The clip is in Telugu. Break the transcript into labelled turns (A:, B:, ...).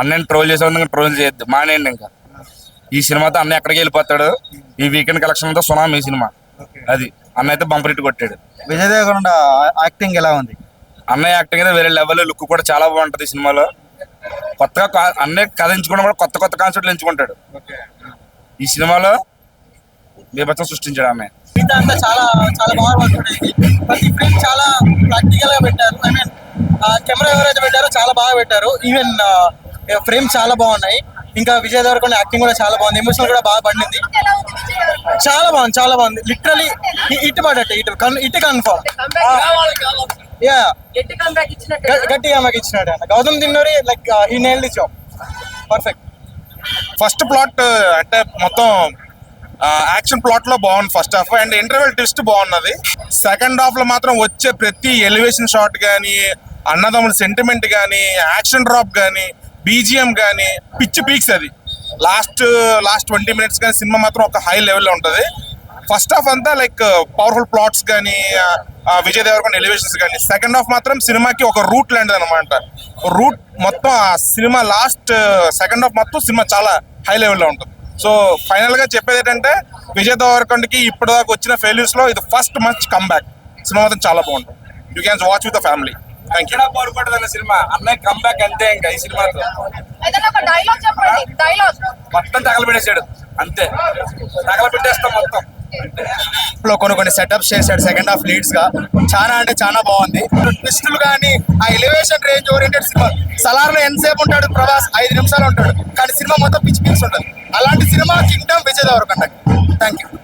A: అన్నయ్యని ట్రోల్ చేసే ట్రోల్ చేయొద్దు, మానేయండి ఇంకా. ఈ సినిమాతో అన్నయ్య ఎక్కడికి వెళ్ళిపోతాడు. ఈ వీకెండ్ కలెక్షన్ తో సునామీ సినిమా అది. అన్న అయితే బంపర్ హిట్ కొట్టాడు.
B: విజయ్ దేవరకొండ యాక్టింగ్ ఎలా ఉంది?
A: అన్నయ్య యాక్టింగ్ అయితే వేరే లెవెల్, లుక్ కూడా చాలా బాగుంటది ఈ సినిమాలో. కొత్తగా అన్నయ్య కథ ఎంచుకోవడం కూడా కొత్త కొత్త కాన్సెప్ట్లు ఎంచుకుంటాడు. ఈ సినిమాలో బీభత్సం సృష్టించాడు అన్నయ్య.
C: అంతా చాలా చాలా బాగా పడుతుంది. ప్రతి ఫ్రేమ్ చాలా ప్రాక్టికల్ గా పెట్టారు. ఐ మీన్ కెమెరా ఎవరైతే పెట్టారో చాలా బాగా పెట్టారు. ఈవెన్ ఫ్రేమ్ చాలా బాగున్నాయి. ఇంకా విజయ్ దేవరకొండ యాక్టింగ్ కూడా చాలా బాగుంది. ఎమోషనల్ కూడా బాగా పండింది. చాలా బాగుంది, చాలా బాగుంది. లిటరలీ ఇటు పడట్టు ఇటు కన్ఫర్మ్. యా గట్టిగా మాకు ఇచ్చినాడు అన్న Gowtam Tinnanuri. Like he nailed the job perfect.
D: First plot అంటే మొత్తం యాక్షన్ ప్లాట్ లో బాగుంది first half, and interval twist బాగున్నది. సెకండ్ హాఫ్ లో మాత్రం వచ్చే ప్రతి ఎలివేషన్ షాట్ కానీ, అన్నదమ్ముల సెంటిమెంట్ కానీ, యాక్షన్ డ్రాప్ కానీ, బీజిఎం కానీ పిచ్చి పీక్స్. అది లాస్ట్ 20 minutes కానీ సినిమా మాత్రం ఒక హై లెవెల్లో ఉంటుంది. ఫస్ట్ హాఫ్ అంతా లైక్ పవర్ఫుల్ ప్లాట్స్ కానీ, విజయ్ దేవరకొండ ఎలివేషన్స్ కానీ. సెకండ్ హాఫ్ మాత్రం సినిమాకి ఒక రూట్ లాంటిది అనమాట. రూట్ మొత్తం ఆ సినిమా లాస్ట్ సెకండ్ హాఫ్ మొత్తం సినిమా చాలా హై లెవెల్లో ఉంటుంది. సో ఫైనల్ గా చెప్పేది ఏంటంటే విజయ్ దేవరకొండకి ఇప్పటిదాకా వచ్చిన ఫెయిల్యూర్స్ లో ఇది ఫస్ట్ మంచి కమ్బ్యాక్. సినిమా మాత్రం చాలా బాగుంటుంది. You can watch with the family. Thank you.
A: కోరుకుంటుంది సినిమా అన్నయ్య కమ్బ్యాక్ అంతే. ఇంకా ఈ సినిమాతో మొత్తం తగలబెట్టేశాడు అంతే. తగలబెట్టేస్తాం మొత్తం.
B: కొన్ని సెటప్స్ చేశాడు సెకండ్ హాఫ్ లీడ్స్ గా. చాలా అంటే చాలా బాగుంది. ట్విస్టులు కానీ, ఆ elevation range oriented cinema. Salaar లో ఎంతసేపు ఉంటాడు ప్రభాస్? 5 నిమిషాలు ఉంటాడు, కానీ సినిమా మొత్తం పిచ్చి పిక్స్ ఉంటుంది. అలాంటి సినిమా kingdom Vijay Devarakonda. Thank you.